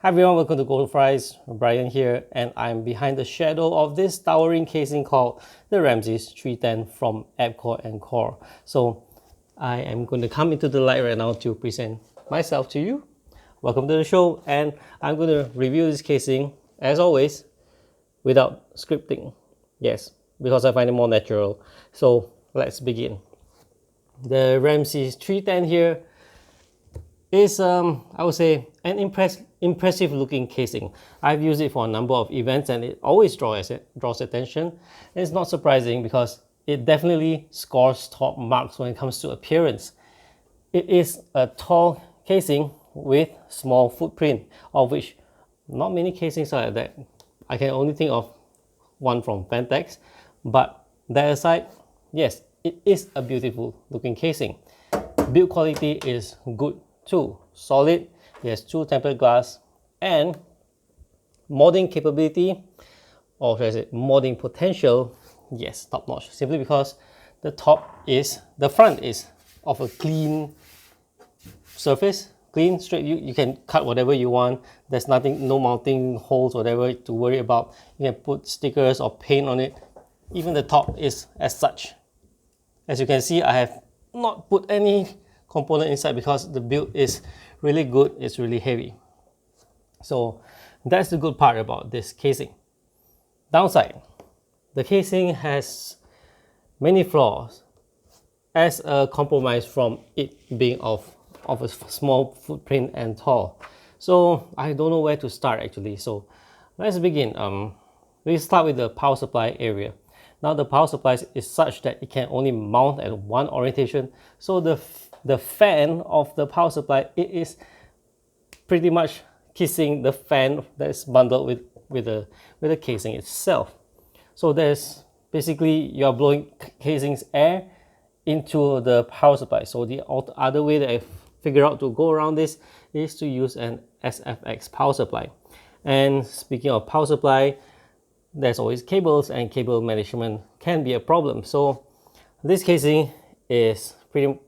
Hi everyone, welcome to Goldfries. Brian here, and I'm behind the shadow of this towering casing called the Ramesses 310 from Abkoncore. So I am going to come into the light right now to present myself to you. Welcome to the show, and I'm going to review this casing as always without scripting. Yes, because I find it more natural. So let's begin. The Ramesses 310 here is I would say an impressive looking casing. I've used it for a number of events and it always draws attention. And it's not surprising because it definitely scores top marks when it comes to appearance. It is a tall casing with small footprint, of which not many casings are like that. I can only think of one from Pentex, but that aside, yes, it is a beautiful looking casing. Build quality is good too. Solid, it has two tempered glass, and modding capability, or should I say modding potential, yes, top notch. Simply because the front is of a clean surface, clean, straight. You can cut whatever you want. There's nothing, no mounting holes, whatever to worry about. You can put stickers or paint on it. Even the top is as such. As you can see, I have not put any component inside because the build is really good. It's really heavy. So that's the good part about this casing. Downside, the casing has many flaws as a compromise from it being of a small footprint and tall. So I don't know where to start actually. So let's begin. We start with the power supply area. Now the power supply is such that it can only mount at one orientation. So the fan of the power supply, it is pretty much kissing the fan that is bundled with the casing itself. So there's basically you're blowing casing's air into the power supply. So the other way that I figured out to go around this is to use an SFX power supply. And speaking of power supply, there's always cables, and cable management can be a problem. So this casing is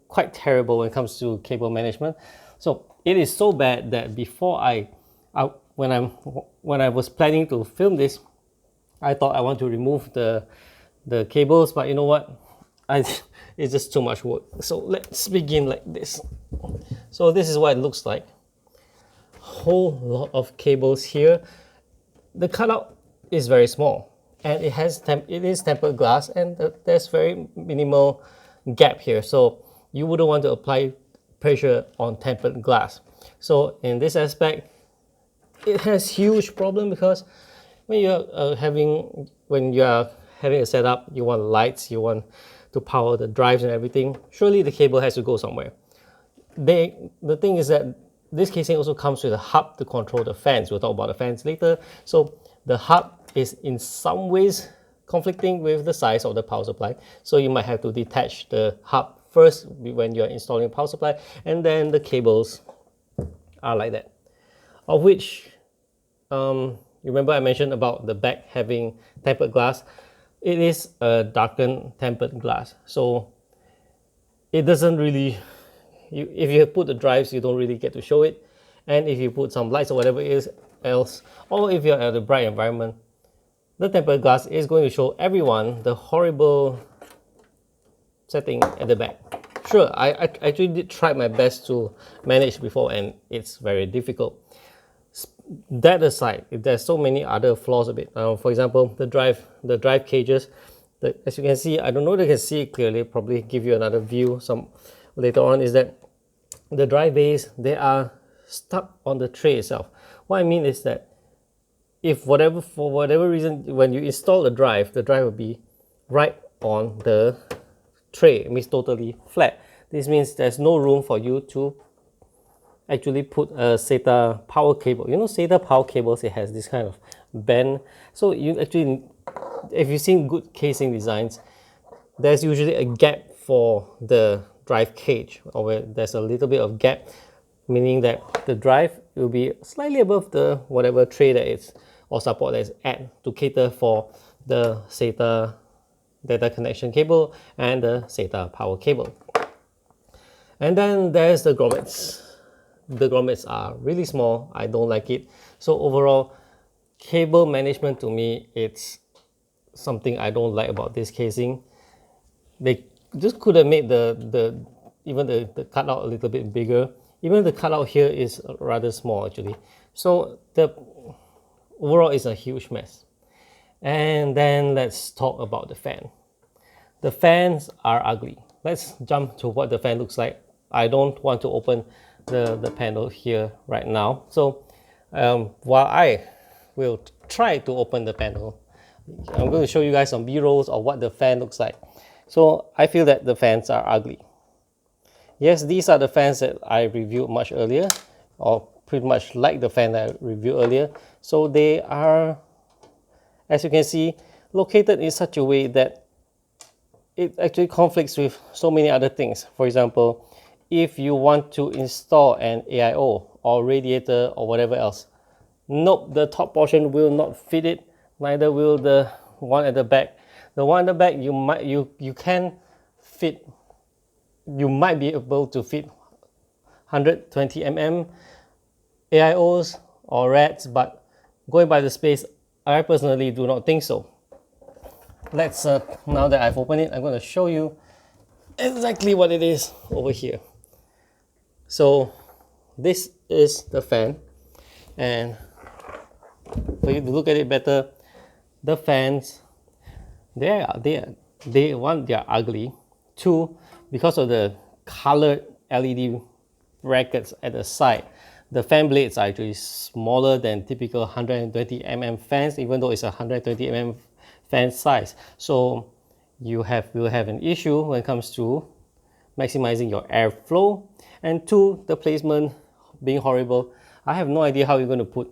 quite terrible when it comes to cable management. So it is so bad that before when I was planning to film this, I thought I want to remove the cables, but you know what? It's just too much work. So let's begin like this. So this is what it looks like. Whole lot of cables here. The cutout is very small, and it is tempered glass, and there's very minimal gap here. So you wouldn't want to apply pressure on tempered glass. So in this aspect, it has huge problem because when you're having a setup, you want lights, you want to power the drives and everything. Surely the cable has to go somewhere. The thing is that this casing also comes with a hub to control the fans. We'll talk about the fans later. So the hub is in some ways conflicting with the size of the power supply. So you might have to detach the hub first when you're installing power supply, and then the cables are like that. Of which, remember I mentioned about the back having tempered glass. It is a darkened tempered glass. So it doesn't really, if you put the drives, you don't really get to show it. And if you put some lights or whatever it is else, or if you're at a bright environment, the tempered glass is going to show everyone the horrible setting at the back. Sure, I actually did try my best to manage before, and it's very difficult. That aside, there's so many other flaws of it. For example, the drive cages. As you can see, I don't know if you can see it clearly. Probably give you another view some later on. Is that the drive bays, they are stuck on the tray itself. What I mean is that for whatever reason, when you install the drive will be right on the tray. It means totally flat. This means there's no room for you to actually put a SATA power cable. You know, SATA power cables, it has this kind of bend. So you actually, if you've seen good casing designs, there's usually a gap for the drive cage, or where there's a little bit of gap, meaning that the drive will be slightly above the whatever tray that is or support that is at to cater for the SATA data connection cable and the SATA power cable. And then there's the grommets. the grommets are really small. I don't like it. So overall, cable management to me, it's something I don't like about this casing. They just could have made even the cutout a little bit bigger. Even the cutout here is rather small actually. So the overall is a huge mess. And then let's talk about the fan. The fans are ugly. Let's jump to what the fan looks like. I don't want to open the panel here right now. So while I will try to open the panel, I'm going to show you guys some B-rolls of what the fan looks like. So I feel that the fans are ugly. Yes, these are the fans that I reviewed much earlier, or pretty much like the fan that I reviewed earlier. So they are, as you can see, located in such a way that it actually conflicts with so many other things. For example, if you want to install an AIO or radiator or whatever else, nope, the top portion will not fit it, neither will the one at the back. The one at the back, you might be able to fit 120 mm AIOs or RADs, but going by the space, I personally do not think so. Let's now that I've opened it, I'm going to show you exactly what it is over here. So this is the fan, and for you to look at it better, the fans, they are ugly. Two, because of the colored LED brackets at the side, the fan blades are actually smaller than typical 120 mm fans, even though it's a 120 mm fan size. So you will have an issue when it comes to maximizing your airflow. And two, the placement being horrible. I have no idea how you're going to put.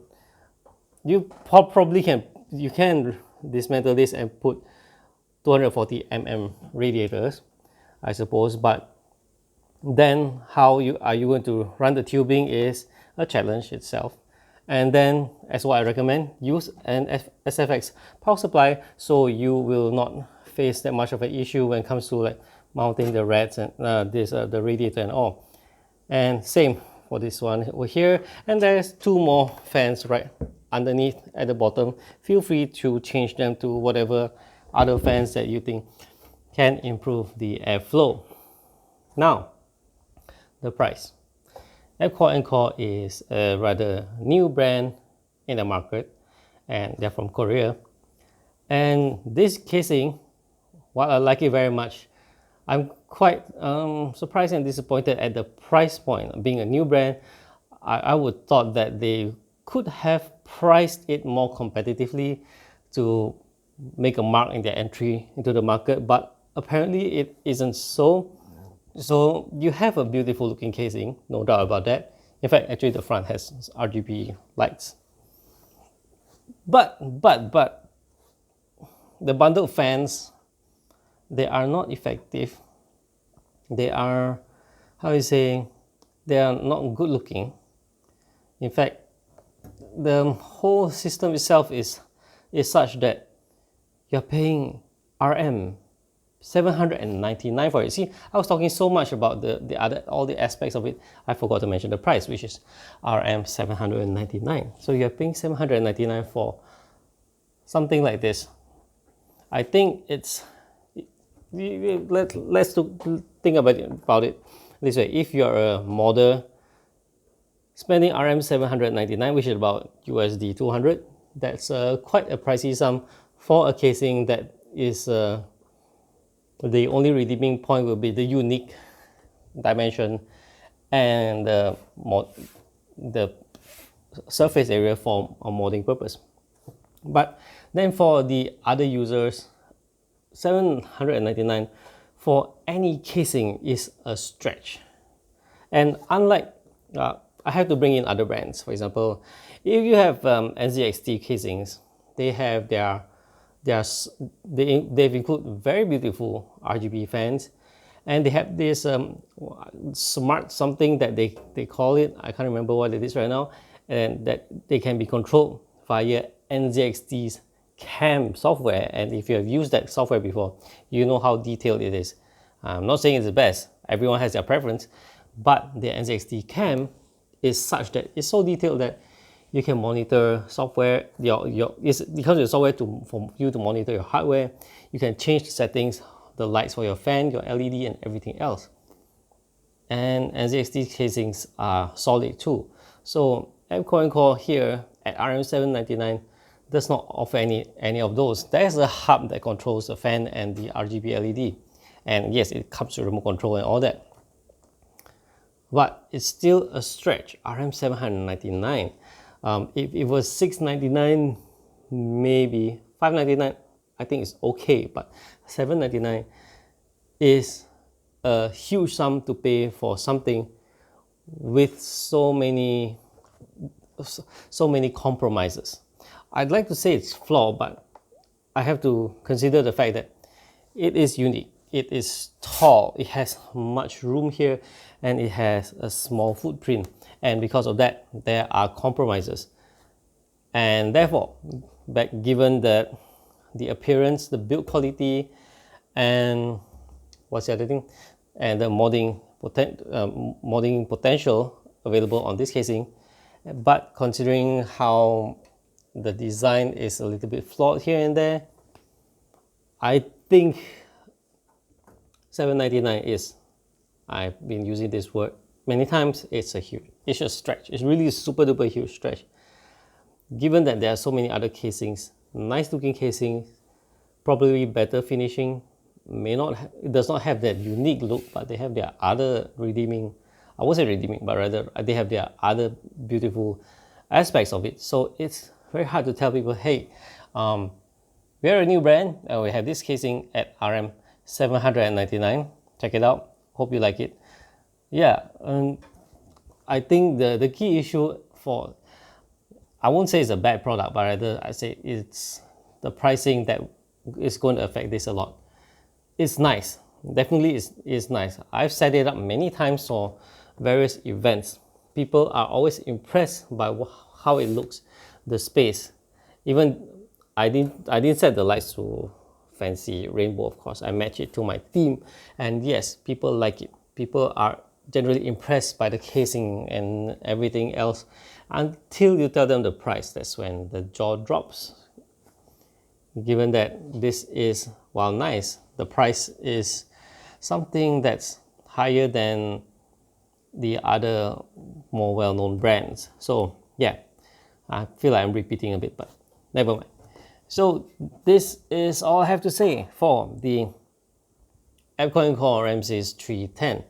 You probably can dismantle this and put 240 mm radiators, I suppose, but then how are you going to run the tubing is a challenge itself. And then, as what I recommend, use an SFX power supply so you will not face that much of an issue when it comes to like mounting the RADs and the radiator and all. And same for this one over here. And there's two more fans right underneath at the bottom. Feel free to change them to whatever other fans that you think can improve the airflow. Now, the price. Abkoncore is a rather new brand in the market, and they're from Korea. And this casing, while I like it very much, I'm quite surprised and disappointed at the price point. Being a new brand, I would thought that they could have priced it more competitively to make a mark in their entry into the market, but apparently it isn't so. So you have a beautiful looking casing, no doubt about that. In fact, actually the front has RGB lights. But the bundled fans, they are not effective. They are, they are not good looking. In fact, the whole system itself is such that you're paying RM 799 for it. See, I was talking so much about all the aspects of it, I forgot to mention the price, which is RM 799. So you're paying 799 for something like this. I think it's, let's think about it this way. If you're a modder spending RM 799, which is about USD 200, that's quite a pricey sum for a casing that is the only redeeming point will be the unique dimension and the surface area for a modding purpose. But then for the other users, 799 for any casing is a stretch. And unlike, I have to bring in other brands. For example, if you have NZXT casings, they've included very beautiful RGB fans, and they have this smart something that they call it. I can't remember what it is right now, and that they can be controlled via NZXT's CAM software. And if you have used that software before, you know how detailed it is. I'm not saying it's the best. Everyone has their preference, but the NZXT CAM is such that it's so detailed that you can monitor software, it comes with software for you to monitor your hardware. You can change the settings, the lights for your fan, your LED, and everything else. And NZXT casings are solid too. So Abkoncore here at RM799 does not offer any of those. There's a hub that controls the fan and the RGB LED. And yes, it comes with remote control and all that. But it's still a stretch, RM799. If it was $699, maybe $599, I think it's okay, but $799 is a huge sum to pay for something with so many compromises. I'd like to say it's flawed, but I have to consider the fact that it is unique. It is tall, it has much room here, and it has a small footprint. And because of that, there are compromises. And therefore, given that the appearance, the build quality, and what's the other thing? And the modding potential available on this casing, but considering how the design is a little bit flawed here and there, I think $799 is, I've been using this word many times, it's a stretch. It's really a super duper huge stretch. Given that there are so many other casings, nice looking casings, probably better finishing, it does not have that unique look, but they have their other redeeming, I won't say redeeming, but rather they have their other beautiful aspects of it. So it's very hard to tell people, hey, we're a new brand and we have this casing at RM799. Check it out. Hope you like it. Yeah, I think the key issue I won't say it's a bad product, but rather I say it's the pricing that is going to affect this a lot. It's nice. Definitely is nice. I've set it up many times for various events. People are always impressed by how it looks, the space. Even I didn't set the lights to fancy rainbow, of course. I match it to my theme, and yes, people like it. People are generally impressed by the casing and everything else until you tell them the price. That's when the jaw drops. Given that this is, while nice, the price is something that's higher than the other more well-known brands. So yeah, I feel like I'm repeating a bit, but never mind. So this is all I have to say for the Abkoncore Ramesses 310.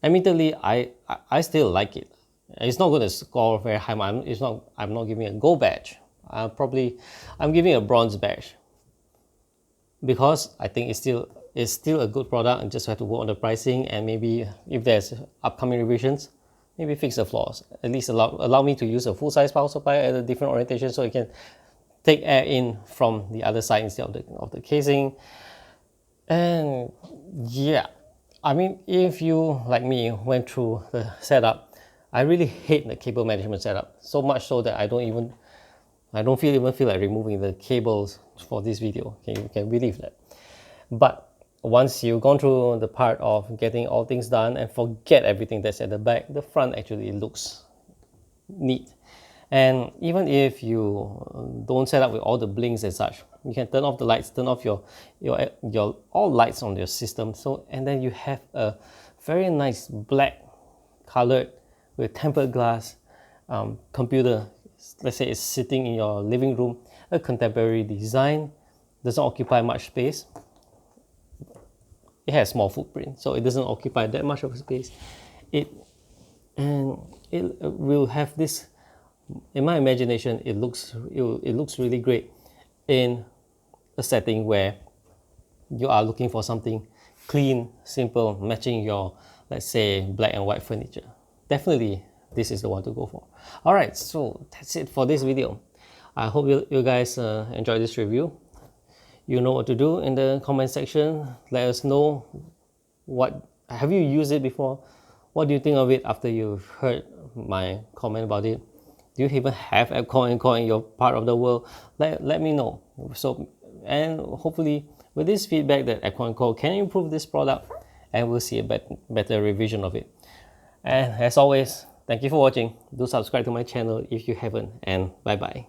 Admittedly, I still like it. It's not going to score very high. I'm not giving a gold badge. I'm giving a bronze badge because I think it's still a good product, and just have to work on the pricing, and maybe if there's upcoming revisions, maybe fix the flaws. At least allow me to use a full-size power supply at a different orientation so it can take air in from the other side instead of the casing. And yeah, I mean, if you, like me, went through the setup, I really hate the cable management setup, so much so that I don't even feel like removing the cables for this video. Okay, you can believe that. But once you've gone through the part of getting all things done and forget everything that's at the back, the front actually looks neat. And even if you don't set up with all the blinks and such, you can turn off the lights, turn off your all lights on your system. And then you have a very nice black colored with tempered glass computer. Let's say it's sitting in your living room, a contemporary design, doesn't occupy much space. It has small footprint, so it doesn't occupy that much of space. It will have this, in my imagination, it looks really great in a setting where you are looking for something clean, simple, matching your, let's say, black and white furniture. Definitely, this is the one to go for. Alright, so that's it for this video. I hope you guys enjoyed this review. You know what to do in the comment section. Let us know, have you used it before? What do you think of it after you've heard my comment about it? Do you even have Abkoncore in your part of the world? Let me know. So, and hopefully with this feedback that Abkoncore can improve this product, and we'll see a better revision of it. And as always, thank you for watching. Do subscribe to my channel if you haven't, and bye bye.